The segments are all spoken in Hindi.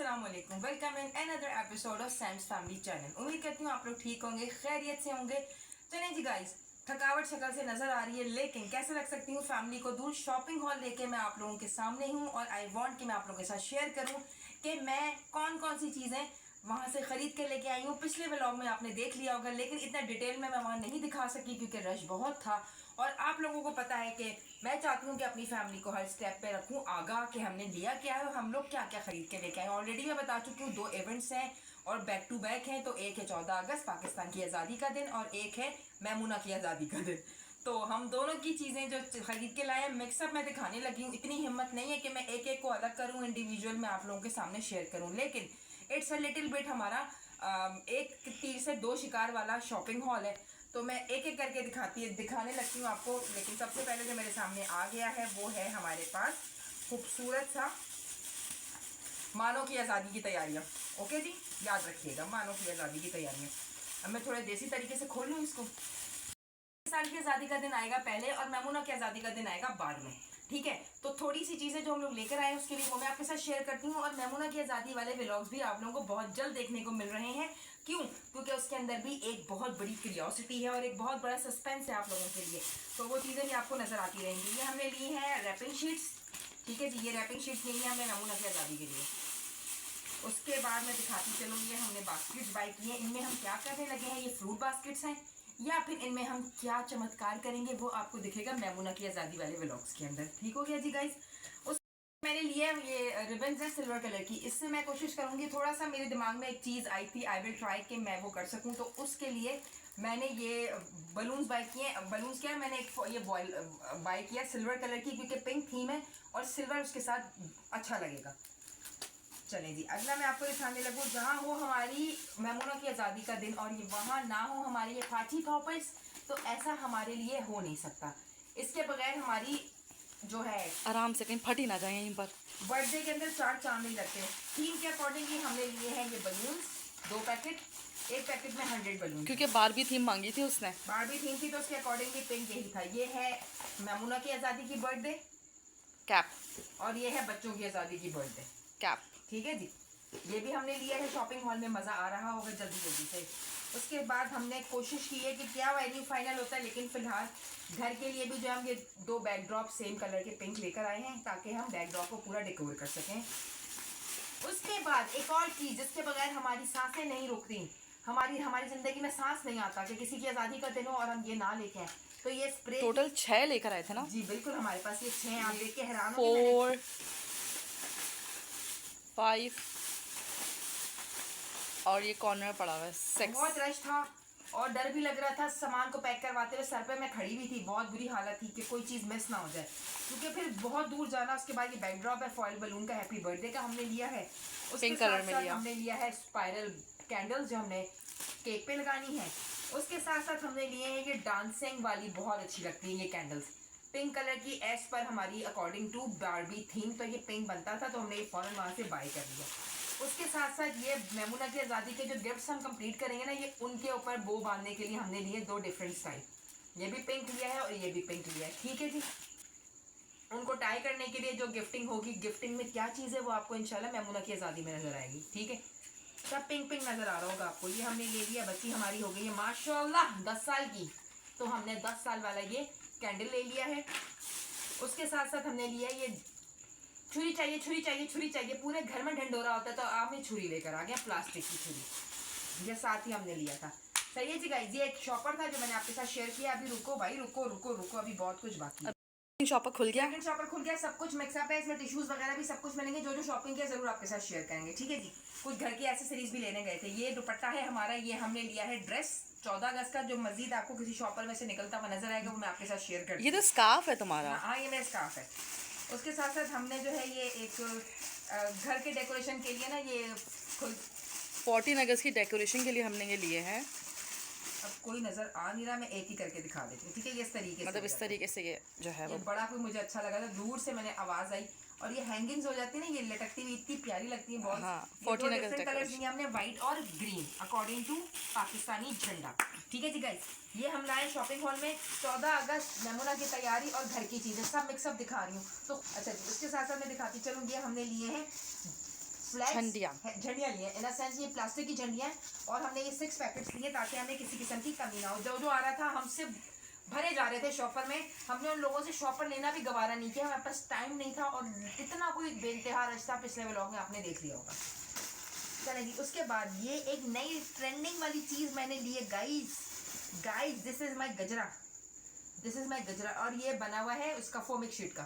अस्सलाम वालेकुम, welcome in another episode of Sam's family channel. उम्मीद करती हूँ आप लोग ठीक होंगे, खैरियत से होंगे। चलें जी गाइस, थकावट शक्ल से नजर आ रही है, लेकिन कैसे रख सकती हूँ फैमिली को दूर। शॉपिंग हॉल लेके मैं आप लोगों के सामने हूँ और आई वांट कि मैं आप लोगों के साथ शेयर करूँ कि मैं कौन कौन सी चीज़ें वहाँ से खरीद के लेके आई हूँ। पिछले व्लॉग में आपने देख लिया होगा, लेकिन इतना डिटेल में मैं वहाँ नहीं दिखा सकी क्योंकि रश बहुत था। और आप लोगों को पता है कि मैं चाहती हूँ कि अपनी फैमिली को हर स्टेप पे रखूँ आगाह कि हमने लिया क्या है और हम लोग क्या क्या खरीद के लेके आए। ऑलरेडी मैं बता चुकी हूँ 2 इवेंट्स हैं और बैक टू बैक हैं। तो एक है 14 अगस्त पाकिस्तान की आज़ादी का दिन और एक है मैमूना की आज़ादी का दिन। तो हम दोनों की चीज़ें जो खरीद के लाए मिक्सअप मैं दिखाने लगी हूँ। इतनी हिम्मत नहीं है कि मैं एक एक को अलग करूँ, इंडिविजुअल में आप लोगों के सामने शेयर करूँ, लेकिन इट्स अ लिटिल बिट हमारा एक तीर से 2 शिकार वाला शॉपिंग हॉल है। तो मैं एक एक करके दिखाने लगती हूँ आपको। लेकिन सबसे पहले जो मेरे सामने आ गया है वो है हमारे पास खूबसूरत सा मानो की आज़ादी की तैयारियाँ। ओके जी, याद रखिएगा, मानो की आज़ादी की तैयारियाँ। अब मैं थोड़े देसी तरीके से खोल लूँ इसको। साल की आज़ादी का दिन आएगा पहले और मैमूना की आज़ादी का दिन आएगा बाद में, ठीक है। तो थोड़ी सी चीज़ें जो हम लोग लेकर आए उसके लिए वो मैं आपके साथ शेयर करती हूँ। और मैमूना की आज़ादी वाले व्लॉग्स भी आप लोगों को बहुत जल्द देखने को मिल रहे हैं। क्यों? क्योंकि उसके अंदर भी एक बहुत बड़ी क्यूरियोसिटी है और एक बहुत बड़ा सस्पेंस है आप लोगों के लिए। तो वो चीज़ें भी आपको नजर आती रहेंगी। ये हमने ली है रैपिंग शीट्स, ठीक है जी। ये रैपिंग शीट्स ली है हमने मैमूना की आज़ादी के लिए। उसके बाद मैं दिखाती चलूँगी, हमने बास्केट्स बाय किए। इनमें हम क्या करने लगे हैं, ये फ्रूट बास्केट्स हैं या फिर इनमें हम क्या चमत्कार करेंगे वो आपको दिखेगा मैमूना की आज़ादी वाले व्लॉग्स के अंदर। ठीक हो गया जी गाइस। उस मैंने लिया ये रिबन्स है सिल्वर कलर की। इससे मैं कोशिश करूंगी, थोड़ा सा मेरे दिमाग में एक चीज़ आई थी, आई विल ट्राई कि मैं वो कर सकूं। तो उसके लिए मैंने ये बलून्स बाय किए। बलून्स क्या है, मैंने एक ये बॉयल बाय किया सिल्वर कलर की क्योंकि पिंक थीम है और सिल्वर उसके साथ अच्छा लगेगा। चलें जी, अगला मैं आपको दिखाने लगूँ। जहाँ हो हमारी मैमूना की आज़ादी का दिन और ये वहाँ ना हो हमारी ये पार्टी टॉपर्स, तो ऐसा हमारे लिए हो नहीं सकता। इसके बगैर हमारी जो है आराम से कहीं फट ही ना जाए यहीं पर। बर्थडे के अंदर 4 चांद नहीं लगते। थीम के अकॉर्डिंगली हमने लिए हैं ये बलून्स, 2 पैकेट। एक पैकेट में 100 बलून, क्योंकि बारबी थीम मांगी थी उसने। बारबी थीम थी तो उसके अकॉर्डिंगली पिंक यही था। ये है मैमूना की आज़ादी की बर्थडे कैप और ये है बच्चों की आज़ादी की बर्थडे कैप। ठीक है जी। ये भी हमने लिया है शॉपिंग मॉल में, मज़ा आ रहा होगा जल्दी जल्दी से। उसके बाद हमने कोशिश की है कि क्या वेन्यू फाइनल होता है, लेकिन फिलहाल घर के लिए भी जो हम ये 2 बैकड्रॉप सेम कलर के पिंक लेकर आए हैं ताकि हम बैकड्रॉप को पूरा डेकोर कर सकें। उसके बाद एक और चीज़ जिसके बगैर हमारी सांसें नहीं रुकती, हमारी ज़िंदगी में सांस नहीं आता कि किसी की आज़ादी का दिन हो और हम ये ना लेके आए। तो ये स्प्रे टोटल 6 लेकर आए थे ना जी बिल्कुल, हमारे पास ये 6 आप देख के हैरान हो 4 5 और ये कॉर्नर पड़ा हुआ है 6। बहुत रश था और डर भी लग रहा था। सामान को पैक करवाते हुए सर पे मैं खड़ी हुई थी, बहुत बुरी हालत थी कि कोई चीज़ मिस ना हो जाए क्योंकि फिर बहुत दूर जाना। उसके बाद ये बैकड्रॉप है फॉयल बलून का, हैप्पी बर्थडे का हमने लिया है। उसके पिंक कलर साथ में साथ लिया। हमने लिया है स्पाइरल कैंडल्स जो हमने केक पे लगानी है। उसके साथ साथ हमने लिए हैं ये डांसिंग वाली, बहुत अच्छी लगती है ये कैंडल्स, पिंक कलर की एज पर हमारी अकॉर्डिंग टू बारबी थीम। तो ये पिंक बनता था तो हमने ये फौरन वहाँ से बाय कर लिया। उसके साथ साथ ये मैमूना की आज़ादी के जो गिफ्ट्स हम कंप्लीट करेंगे ना, ये उनके ऊपर बो बांधने के लिए हमने लिए 2 डिफरेंट स्टाइल। ये भी पिंक लिया है और ये भी पिंक लिया है, ठीक है जी। उनको टाई करने के लिए जो गिफ्टिंग होगी, गिफ्टिंग में क्या चीज़ है वो आपको इंशाल्लाह मैमूना की आज़ादी में नजर आएगी, ठीक है। सब पिंक पिंक नजर आ रहा होगा आपको। ये हमने ले लिया, बच्ची हमारी हो गई है माशाल्लाह 10 साल की, तो हमने 10 साल वाला ये कैंडल ले लिया है। उसके साथ साथ हमने लिया ये छुरी चाहिए, छुरी चाहिए, छुरी चाहिए, पूरे घर में ढंढोरा होता है तो आपने छुरी लेकर आ गया, प्लास्टिक की छुरी, ये साथ ही हमने लिया था। सही है जी गाइस, ये एक शॉपर था जो मैंने आपके साथ शेयर किया। अभी रुको भाई, रुको रुको रुको, अभी बहुत कुछ बाकी है। शॉपर खुल गया, सेकंड शॉपर खुल गया, सब कुछ मिक्सअप है, इसमें टिश्यूज वगैरह भी सब कुछ मिलेंगे। जो जो शॉपिंग किया जरूर आपके साथ शेयर करेंगे, ठीक है जी। कुछ घर की एसेसरीज भी लेने गए थे। ये दुपट्टा है हमारा, ये हमने लिया है ड्रेस 14 अगस्त का। जो मजीद आपको किसी शॉपर में से निकलता हुआ नजर आएगा वो मैं आपके साथ शेयर करती ये तो स्कार्फ है तुम्हारा। हाँ, ये मेरा स्कार्फ है। उसके साथ साथ हमने जो है ये एक घर के डेकोरेशन के लिए ना, ये 14 अगस्त की डेकोरेशन के लिए हमने ये लिए हैं। अब कोई नजर आ नहीं रहा, मैं एक ही करके दिखा देती हूँ, ठीक है। ये इस तरीके मतलब से इस तरीके से ये जो है ये वो बड़ा कोई मुझे अच्छा लगा था, दूर से मैंने आवाज आई। और ये हैंगिंग्स हो जाती है ना, ये लटकती हुई इतनी प्यारी लगती है बहुत। हाँ, ये 2 14 डिफरेंट अगस्त कलर्स लिए हमने, व्हाइट और ग्रीन, अकॉर्डिंग टू पाकिस्तानी झंडा, ठीक है जी गाइस। ये हम लाए शॉपिंग हॉल में 14 अगस्त मैमूना की तैयारी और घर की चीजें सब मिक्सअप दिखा रही हूँ। तो अच्छा जी, उसके साथ साथ मैं दिखाती चलूँगी, हमने लिए हैं झंडियाँ। झंडियाँ लिए इन सेंस ये प्लास्टिक की झंडियाँ हैं और हमने ये 6 पैकेट्स लिए ताकि हमें किसी किस्म की कमी ना हो। जो जो आ रहा था हमसे भरे जा रहे थे शॉपर में, हमने उन लोगों से शॉपर लेना भी गवारा नहीं किया, हमारे पास टाइम नहीं था और इतना कोई बेइंतहा रश था, पिछले व्लॉग में आपने देख लिया होगा। चलें जी, उसके बाद ये एक नई ट्रेंडिंग वाली चीज़ मैंने ली है गाइस, दिस इज माय गजरा और ये बना हुआ है उसका फोमिक शीट का,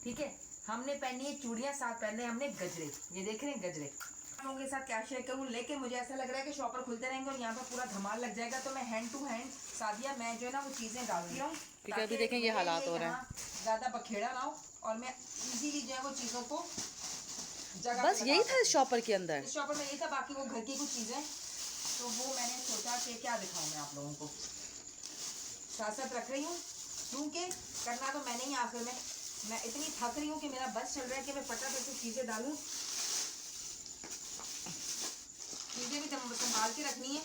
ठीक है। हमने पहनी है चूड़ियाँ, साथ पहने हमने गजरे, ये देख रहे हैं गजरे। आप लोगों के साथ क्या शेयर करूँ, लेकिन मुझे ऐसा लग रहा है कि शॉपर खुलते रहेंगे और यहाँ पर पूरा धमाल लग जाएगा, तो मैं हैंड टू हैंड सादिया मैं जो है ना वो चीज़ें डाल रही हूँ क्योंकि अभी देखें ये हालात हो रहे हैं, ज़्यादा बखेड़ा ना हो और मैं इजीली जो है वो चीज़ों को जगह बस यही था इस शॉपर के अंदर। इस शॉपर में यही था, बाकी वो घर की कुछ चीज़ें तो वो मैंने सोचा कि क्या दिखाऊँ मैं आप लोगों को, साथ साथ रख रही हूँ क्योंकि करना तो मैंने ही आखिर में। मैं इतनी थक रही हूँ कि मेरा बस चल रहा है कि मैं फटाफट से चीज़ें डालूँ, चीज़ें भी संभाल के रखनी है।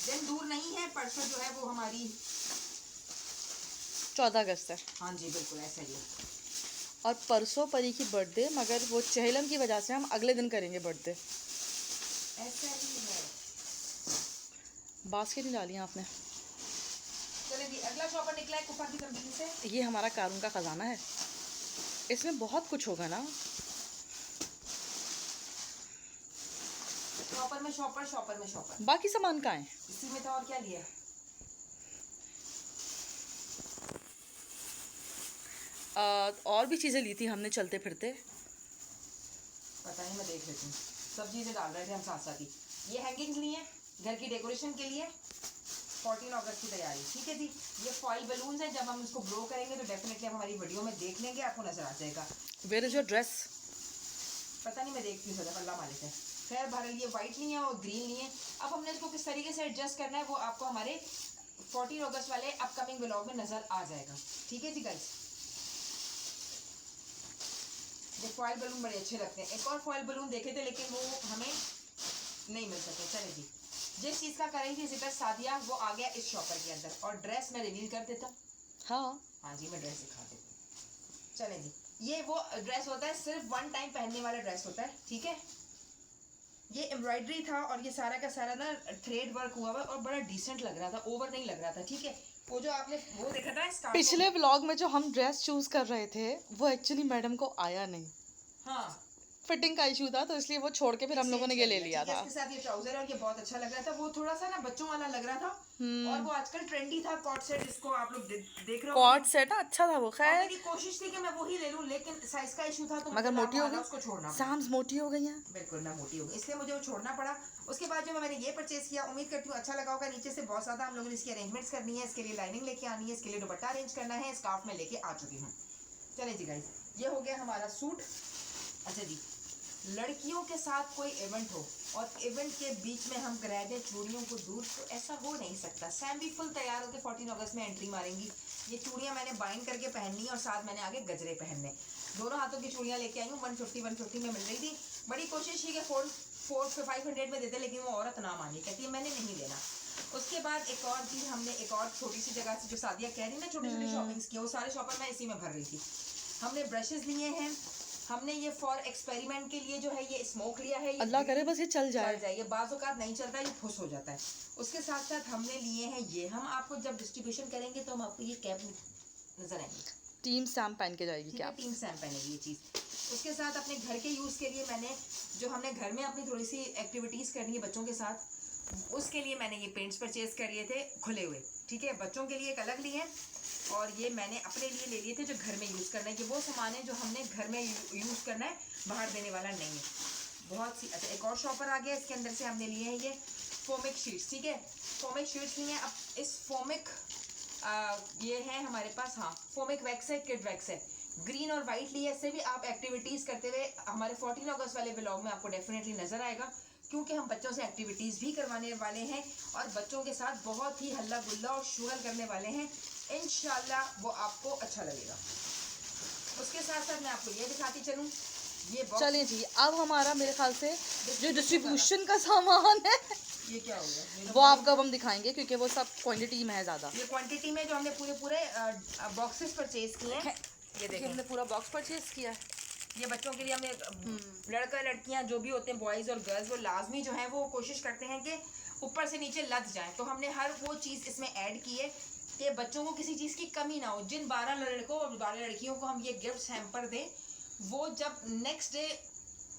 दिन दूर नहीं है, परसों जो है वो हमारी 14 अगस्त है। हाँ जी बिल्कुल ऐसा ही है। और परसों परी की बर्थडे, मगर वो चहलम की वजह से हम अगले दिन करेंगे बर्थडे। ऐसा ही है। बास्केट नहीं डाली आपने? चलिए जी, अगला शॉपर निकला है कुफा की कंपनी से। ये हमारा कारून का खजाना है, इसमें बहुत कुछ होगा ना। शॉपर में शॉपर बाकी सामान कहाँ है? इसी में था, और क्या लिया? और भी चीज़ें ली थी हमने चलते फिरते। पता नहीं, मैं देख लेती हूँ। सब चीज़ें डाल रहे थे हम साथ साथ ही। ये हैंगिंग्स लिए घर की डेकोरेशन के लिए, 14 अगस्त की तैयारी, ठीक है जी। ये फॉइल बलून्स हैं, जब हम इसको ब्लो करेंगे तो डेफिनेटली आप हमारी वीडियो में देख लेंगे, आपको नजर आ जाएगा। Where is your dress? पता नहीं, मैं देखती हूँ सदा, अल्लाह मालिक है। खैर बहरहाल ये वाइट नहीं है और ग्रीन नहीं है। अब हमने इसको किस तरीके से एडजस्ट करना है वो आपको हमारे 14 अगस्त वाले अपकमिंग व्लॉग में नजर आ जाएगा, ठीक है जी गाइस। ये फॉइल बलून बड़े अच्छे लगते हैं। एक और फॉइल बलून देखे थे लेकिन वो हमें नहीं मिल सके। चले जी, जिस चीज़ का करेंगे थी जिक्र सादिया वो आ गया इस शॉपर के अंदर। और ड्रेस मैं रिवील कर देता हूँ। हाँ जी, मैं ड्रेस दिखा देती हूँ। चले जी, ये वो ड्रेस होता है, सिर्फ वन टाइम पहनने वाला ड्रेस होता है, ठीक है। ये एम्ब्रॉयडरी था और ये सारा का सारा ना थ्रेड वर्क हुआ हुआ और बड़ा डिसेंट लग रहा था, ओवर नहीं लग रहा था, ठीक है। वो जो आपने वो देखा था स्कार्फ, पिछले व्लॉग में जो हम ड्रेस चूज कर रहे थे वो एक्चुअली मैडम को आया नहीं, हाँ फिटिंग का इशू था, तो इसलिए वो छोड़ के फिर हम लोगों ने ये ले लिया था। इसके साथ ये ट्राउजर और ये बहुत अच्छा लग रहा था। वो थोड़ा सा ना बच्चों वाला लग रहा था और वो आजकल ट्रेंडी था कॉट सेट, जिसको आप लोग देख रहे हो। कॉट सेट अच्छा था वो। खैर मेरी कोशिश थी कि मैं वही ले लूं, लेकिन साइज का इशू था तो मगर मोटी हो गई, उसको छोड़ना पड़ा। साम्स मोटी हो गई हैं। बिल्कुल मैं मोटी हो गई, इसलिए मुझे वो छोड़ना पड़ा। उसके बाद जो मैंने ये परचेज किया, उम्मीद करती हूँ अच्छा लगा होगा। नीचे से बहुत ज़्यादा हम लोगों ने इसकी अरेंजमेंट्स करनी है, इसके लिए लाइनिंग लेके आनी है, इसके लिए दुपट्टा अरेंज करना है, स्कार्फ में लेके आ चुकी हूँ। चले जी गाइस, ये हो गया हमारा सूट। अच्छा जी, लड़कियों के साथ कोई इवेंट हो और इवेंट के बीच में हम करा दें चूड़ियों को दूर, तो ऐसा हो नहीं सकता। सैम भी फुल तैयार होकर 14 अगस्त में एंट्री मारेंगी। ये चूड़ियाँ मैंने बाइंड करके पहननी और साथ मैंने आगे गजरे पहनने। दोनों हाथों की चूड़ियाँ लेके आई हूँ। 150 में मिल रही थी। बड़ी कोशिश की कि 500 में देते, लेकिन वो औरत ना मानी, कहती है मैंने नहीं लेना। उसके बाद एक और चीज़, हमने एक और छोटी सी जगह से, जो सादिया कह रही ना छोटी छोटी शॉपिंग्स की, वो सारे शॉपर मैं इसी में भर रही थी। हमने ब्रशेज लिए हैं, हमने ये फॉर एक्सपेरिमेंट के लिए जो है ये स्मोक लिया है। अल्लाह करे बस ये चल जाए। ये बाज़-औक़ात नहीं चलता, ये फुस हो जाता है। उसके साथ साथ हमने लिए हैं ये, हम आपको जब डिस्ट्रीब्यूशन करेंगे तो हम आपको ये कैप नजर आएंगी, टीम सैम पहन के जाएगी क्या? टीम सैम पहनेगी ये चीज़। उसके साथ अपने घर के यूज़ के लिए मैंने, जो हमने घर में अपनी थोड़ी सी एक्टिविटीज़ करनी है बच्चों के साथ, उसके लिए मैंने ये पेंट्स परचेज करिए थे खुले हुए, ठीक है। बच्चों के लिए एक अलग लिए और ये मैंने अपने लिए ले लिए थे जो घर में यूज़ करना है, कि वो सामान है जो हमने घर में यूज़ करना है, बाहर देने वाला नहीं है। बहुत सी। अच्छा, एक और शॉपर आ गया, इसके अंदर से हमने लिए हैं ये फोमिक शीट्स, ठीक है। फोमिक शीट्स लिए हैं। अब इस फोमिक ये है हमारे पास, हाँ फोमिक वैक्स है, किड वैक्स है, ग्रीन और वाइट लिए। इससे भी आप एक्टिविटीज़ करते हुए हमारे 14 अगस्त वाले ब्लॉग में आपको डेफिनेटली नज़र आएगा, क्योंकि हम बच्चों से एक्टिविटीज़ भी करवाने वाले हैं और बच्चों के साथ बहुत ही हल्ला गुल्ला और शुगल करने वाले हैं। इंशाल्लाह वो आपको अच्छा लगेगा। उसके साथ साथ मैं आपको ये दिखाती चलूँ, ये बॉक्स। चलिए जी, अब हमारा मेरे ख्याल से जो डिस्ट्रीब्यूशन का सामान है ये क्या होगा, वो आपको अब हम दिखाएंगे, क्योंकि वो सब क्वांटिटी में है ज़्यादा। ये क्वांटिटी में जो हमने पूरे बॉक्सेस परचेज किए हैं, ये देखिए हमने पूरा बॉक्स परचेज किया है। ये बच्चों के लिए हमने लड़का लड़कियां जो भी होते हैं बॉयज़ और गर्ल्स वो लाजमी जो है वो कोशिश करते हैं कि ऊपर से नीचे लद जाए। तो हमने हर वो चीज़ इसमें ऐड की है कि बच्चों को किसी चीज़ की कमी ना हो। जिन 12 लड़कों और 12 लड़कियों को हम ये गिफ्ट हैम्पर दें, वो जब नेक्स्ट डे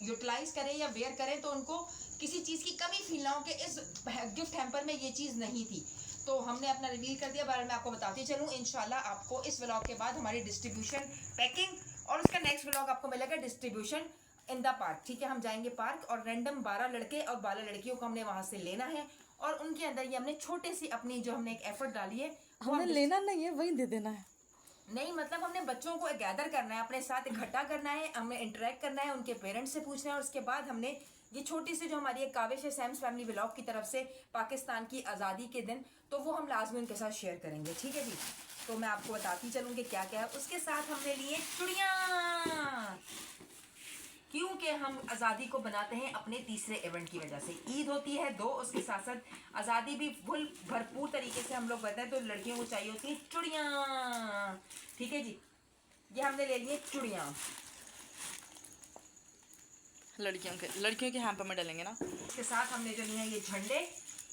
यूटिलाइज करें या वेयर करें तो उनको किसी चीज़ की कमी फील ना हो कि इस गिफ्ट हैम्पर में ये चीज़ नहीं थी। तो हमने अपना रिवील कर दिया। बारे में आपको बताती चलूँ, इंशाल्लाह आपको इस व्लॉग के बाद हमारी डिस्ट्रीब्यूशन, पैकिंग और उसका नेक्स्ट व्लॉग आपको मिलेगा डिस्ट्रीब्यूशन इन द पार्क। ठीक है, हम जाएंगे पार्क और रैंडम 12 लड़के और 12 लड़कियों को हमने वहां से लेना है और उनके अंदर ये हमने छोटे सी अपनी जो हमने एक एफर्ट डाली है वो हमने लेना नहीं है, वही दे देना है। नहीं, मतलब हमने बच्चों को गैदर करना है, अपने साथ इकट्ठा करना है, हमें इंटरेक्ट करना है, उनके पेरेंट्स से पूछना है और उसके बाद हमने ये छोटी सी जो हमारी एक काविश है सैम्स फैमिली व्लॉग की तरफ से पाकिस्तान की आज़ादी के दिन, तो वो हम लाजमी उनके साथ शेयर करेंगे। ठीक है जी, तो मैं आपको बताती चलूँ कि क्या क्या है। उसके साथ हमने लिए चूड़ियाँ, क्योंकि हम आज़ादी को बनाते हैं अपने तीसरे इवेंट की वजह से। ईद होती है 2, उसके साथ साथ आज़ादी भी फुल भरपूर तरीके से हम लोग बताएं तो लड़कियों को चाहिए होती है चूड़ियाँ। ठीक है जी, ये हमने ले लिए चूड़ियाँ। लड़कियों के हैम्पर में डालेंगे ना। इसके साथ हमने जो लिए हैं ये झंडे,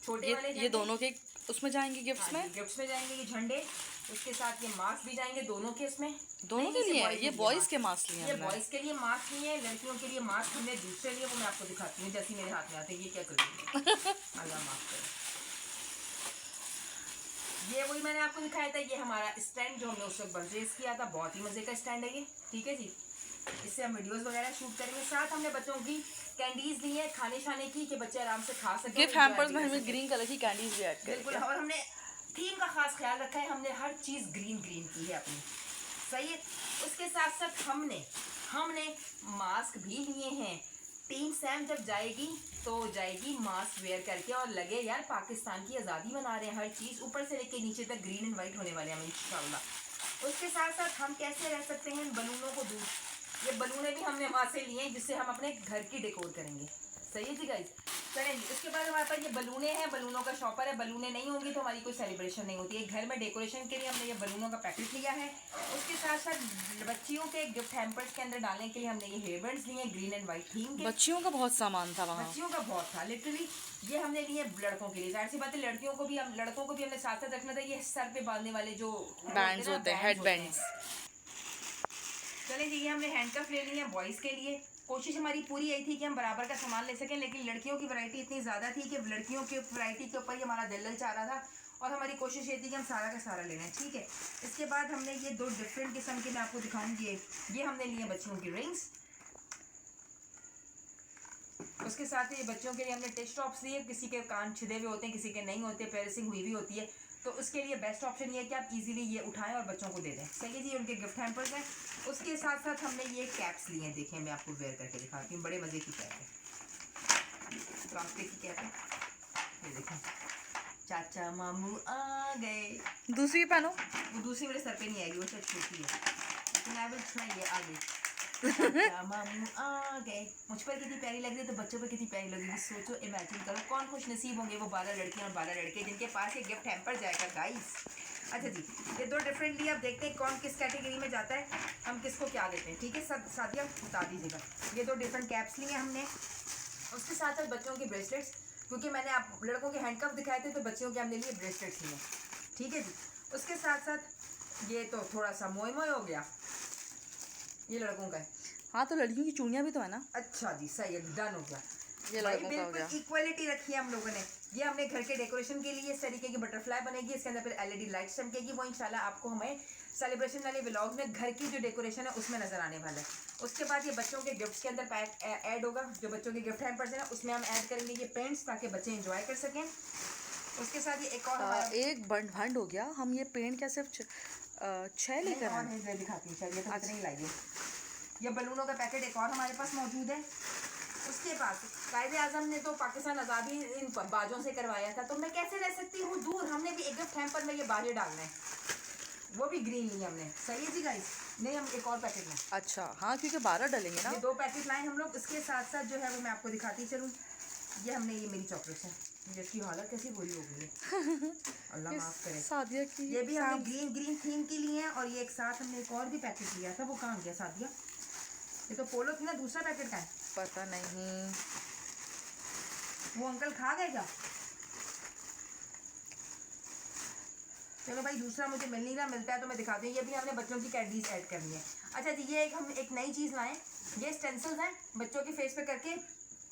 छोटे वाले ये दोनों के उसमें जाएंगे गिफ्ट्स में। गिफ्ट्स में जाएंगे ये झंडे। उसके साथ ये मास्क भी जाएंगे दोनों के इसमें। दोनों के लिए ये बॉयज के मास्क लिए ये बॉयज के लिए मास्क लिए हैं, लड़कियों के लिए मास्क हमने दूसरे लिए, वो मैं आपको दिखाती हूँ जैसे मेरे हाथ में आते हैं। ये क्या करूँगी अल्लाह माफ करे। ये वही मैंने आपको दिखाया था, ये हमारा स्टैंड जो हमने उस वक्त परचेज किया था, बहुत ही मजे का स्टैंड है ये। ठीक है जी, इससे हम वीडियोस वगैरह शूट करेंगे। साथ हमने बच्चों की कैंडीज दी है खाने शाने की कि बच्चे आराम से खा सकें। गिफ्ट हैम्पर्स में हमने ग्रीन कलर की कैंडीज भी ऐड कर बिल्कुल, और हमने थीम का खास ख्याल रखा है, हमने हर चीज़ ग्रीन ग्रीन की है अपनी। सही है। उसके साथ साथ हमने मास्क भी लिए हैं। टीम सैम जब जाएगी तो जाएगी मास्क वेयर करके और लगे यार पाकिस्तान की आज़ादी मना रहे हैं, हर चीज़ ऊपर से लेके नीचे तक ग्रीन एंड वाइट होने वाले हैं इंशाल्लाह। उसके साथ साथ हम कैसे रह सकते हैं बलूनों को दूर, ये बलूने भी हमने वहाँ से लिए हैं जिससे हम अपने घर की डेकोर करेंगे। सही है जी गाइस, चलें जी। उसके बाद हमारे पास ये बलूने हैं, बलूनों का शॉपर है। बलूने नहीं होंगी तो हमारी कोई सेलिब्रेशन नहीं होती है। घर में डेकोरेशन के लिए हमने ये बलूनों का पैकेट लिया है। उसके साथ साथ बच्चियों के गिफ्ट हैम्पर्स के अंदर डालने के लिए हमने ये हेयर बैंड्स लिए ग्रीन एंड व्हाइट थीम के। बच्चियों का बहुत सामान था वहाँ, बच्चियों का बहुत था लिटरली। ये हमने लिए लड़कों के लिए, जाहिर सी बात है लड़कियों को भी लड़कों को भी हमने साथ साथ रखना था। ये सर पे बांधने वाले जो बैंड्स होते हैं, हेड बैंड्स। चलें जी, ये हमने हैंडकफ ले लिए हैं बॉयज़ के लिए। कोशिश हमारी पूरी यही थी कि हम बराबर का सामान ले सकें, लेकिन लड़कियों की वैरायटी इतनी ज़्यादा थी कि लड़कियों की वैरायटी के ऊपर ही हमारा दिल चाह रहा था और हमारी कोशिश ये थी कि हम सारा का सारा लेना है। ठीक है। इसके बाद हमने ये 2 डिफरेंट किस्म के मैं आपको दिखाऊंगी। ये हमने लिए बच्चों की रिंग्स। उसके साथ ही बच्चों के लिए हमने टिच टॉप्स लिए। किसी के कान छिदे हुए होते हैं, किसी के नहीं होते, पेरिसिंग हुई भी होती है, तो उसके लिए बेस्ट ऑप्शन ये है कि आप इजीली ये उठाएं और बच्चों को दे दें। सही है जी, उनके गिफ्ट हैम्पर्स हैं। उसके साथ साथ हमने ये कैप्स लिए हैं, देखें मैं आपको वेयर करके दिखाती हूँ, बड़े मज़े की कैप है, प्लास्टिक की कैप है। ये देखें, चाचा मामू आ गए। दूसरी पहनो। वो दूसरी मेरे सर पे नहीं आएगी, वो शायद छोटी है, लेकिन आई विल ट्राई। ये आ गई, चाचा मामू आ गए। मुझ पर कितनी प्यारी लग रही है तो बच्चों पर कितनी प्यारी लगेगी। सोचो, इमेजिन करो कौन खुश नसीब होंगे वो 12 लड़कियां और 12 लड़के जिनके पास ये गिफ्ट हैम्पर जाएगा गाइस। अच्छा जी, ये 2 डिफरेंटली आप देखते हैं कौन किस कैटेगरी में जाता है, हम किसको क्या देते हैं। ठीक है, सब साथिया बता दीजिएगा। ये 2 डिफरेंट कैप्स लिए हमने। उसके साथ साथ बच्चों के ब्रेसलेट्स, क्योंकि मैंने आप लड़कों के हैंडकफ दिखाए थे तो बच्चियों के हमने लिए ब्रेसलेट्स लिए। ठीक है जी। उसके साथ साथ ये तो थोड़ा सा मोय मोय हो गया, ये लड़कों का है। हाँ, तो लड़कियों की चूड़ियाँ भी तो है ना। अच्छा जी, सही है, डन हो गया। ये लड़कों का हो गया। इक्वलिटी रखी है हम लोगों ने। ये हमने घर के डेकोरेशन के लिए इस तरीके की बटरफ्लाई बनेगी, इसके अंदर फिर LED लाइट्स चमकेगी। वो इंशाल्लाह आपको हमें सेलिब्रेशन वाले व्लॉग में घर की जो डेकोरेशन है उसमें नजर आने वाला है। उसके बाद ये बच्चों के गिफ्ट्स के अंदर पैक ऐड होगा, जो बच्चों के गिफ्ट हैम्पर्स हैं उसमें हम ऐड करेंगे ये पेंट्स ताकि बच्चे एंजॉय कर सकें। उसके साथ ये एक और एक भंड हो गया। हम ये पेंट क्या सिर्फ 6 लेकर आए? दिखाती हूँ, चलिए तो नहीं लाइए। ये बलूनों का पैकेट एक और हमारे पास मौजूद है। उसके बाद कायदे आजम ने तो पाकिस्तान आज़ादी इन बाजों से करवाया था, तो मैं कैसे रह सकती हूँ दूर। हमने भी एक गिफ्ट हैम्पर में ये बाजे डालना है, वो भी ग्रीन ली हमने। सही है जी गाइस। नहीं, हम एक और पैकेट में। अच्छा हाँ, क्योंकि 12 डालेंगे ना। ये 2 पैकेट लाए हम लोग। इसके साथ साथ जो है वो मैं आपको दिखाती चलूँ। ये हमने, ये मेरी चॉकलेट्स है जिसकी हालत कैसी बुरी हो गई है अल्लाह माफ करे। सादिया की ये भी हमने ग्रीन थीम की लिए हैं। और ये एक साथ हमने एक और भी पैकेट लिया था, वो कहाँ गया सादिया? ये तो पोलो थी ना, दूसरा पैकेट का है। पता नहीं। वो अंकल खा गए क्या? चलो भाई, दूसरा मुझे मिल नहीं रहा, मिलता है तो मैं दिखाती हूँ। ये भी हमने बच्चों की कैंडीज ऐड करनी है। अच्छा जी, ये हम एक नई चीज़ लाएं, ये स्टेंसिल्स हैं बच्चों के फेस पे करके।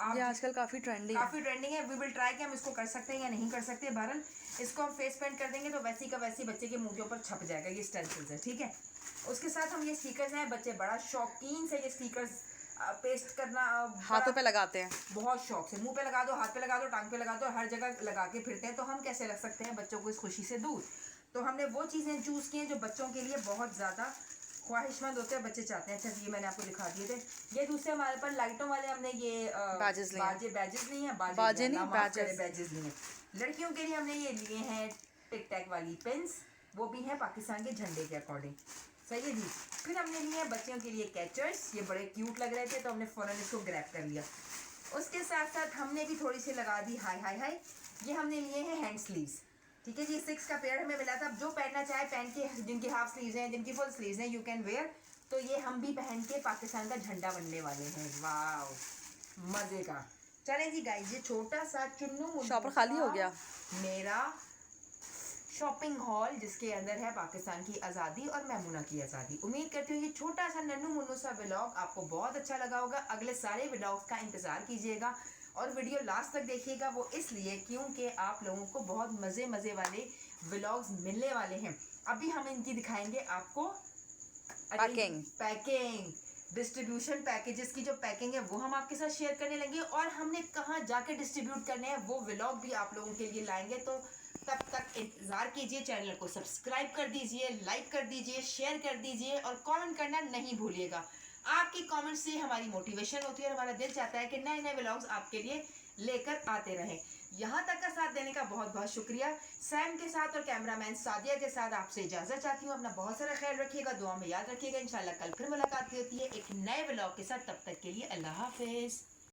आप ये आजकल काफ़ी ट्रेंडी है। काफ़ी ट्रेंडिंग है। वी विल ट्राई कि हम इसको कर सकते हैं या नहीं कर सकते। बहरहाल इसको हम फेस पेंट कर देंगे तो वैसी का वैसी बच्चे के मुंह के ऊपर छप जाएगा। ये स्टेंसिल्स है, ठीक है। उसके साथ हम ये स्टिकर्स हैं, बच्चे बड़ा शौकीन से ये स्टिकर्स पेस्ट करना हाथों पे लगाते हैं, बहुत शौक से। मुंह पे लगा दो, हाथ पे लगा दो, टांग पे लगा दो, हर जगह लगा के फिरते हैं। तो हम कैसे रख सकते हैं बच्चों को इस खुशी से दूर? तो हमने वो चीज़ें चूज़ की हैं जो बच्चों के लिए बहुत ज़्यादा ख्वाहिशमंद होते हैं, बच्चे चाहते हैं। अच्छा, ये मैंने आपको दिखा दिए थे। ये दूसरे हमारे पास लाइटों वाले हमने ये बैजेस लिए हैं। बैजेस नहीं है, बाजे नहीं, बैजेस। बैजेस नहीं है। लड़कियों के लिए हमने ये लिए हैं टिक टैक वाली पिन्स, वो भी हैं पाकिस्तान के झंडे के अकॉर्डिंग। सही है जी। फिर हमने लिए हैं बच्चों के लिए कैचर्स, ये बड़े क्यूट लग रहे थे तो हमने फ़ौरन इसको ग्रैब कर लिया। उसके साथ साथ हमने भी थोड़ी सी लगा दी हाय हाय हाय, ये हमने लिए हैं हैंड स्लीव्स, ठीक है जी। 6 का पेयर हमें मिला था। जो पहनना चाहे पहन के, जिनकी हाफ स्लीव्स हैं, जिनकी फुल स्लीव्स हैं, यू कैन वेयर। तो ये हम भी पहन के पाकिस्तान का झंडा बनने वाले हैं। वाओ, मज़े का। चलें जी गाइस, ये छोटा सा चुन्नू मुन्नू शॉपर खाली हो गया मेरा शॉपिंग हॉल, जिसके अंदर है पाकिस्तान की आज़ादी और मैमूना की आज़ादी। उम्मीद करती हूँ ये छोटा सा नन्नू मुन्नू सा व्लॉग आपको बहुत अच्छा लगा होगा। अगले सारे व्लॉग्स का इंतज़ार कीजिएगा और वीडियो लास्ट तक देखिएगा। वो इसलिए क्योंकि आप लोगों को बहुत मज़े वाले व्लॉग्स मिलने वाले हैं। अभी हम इनकी दिखाएंगे आपको पैकिंग डिस्ट्रीब्यूशन, पैकेजेस की जो पैकिंग है वो हम आपके साथ शेयर करने लगे, और हमने कहाँ जाके डिस्ट्रीब्यूट करने हैं वो व्लॉग भी आप लोगों के लिए लाएंगे। तो तब तक इंतज़ार कीजिए, चैनल को सब्सक्राइब कर दीजिए, लाइक कर दीजिए, शेयर कर दीजिए और कमेंट करना नहीं भूलिएगा। आपकी कमेंट से हमारी मोटिवेशन होती है और हमारा दिल चाहता है कि नए नए व्लॉग्स आपके लिए लेकर आते रहें। यहाँ तक का साथ देने का बहुत बहुत शुक्रिया। सैम के साथ और कैमरामैन सादिया के साथ आपसे इजाज़त चाहती हूँ। अपना बहुत सारा ख्याल रखिएगा, दुआ में याद रखिएगा। इंशाल्लाह कल फिर मुलाकात होती है एक नए व्लॉग के साथ। तब तक के लिए अल्लाह हाफिज़।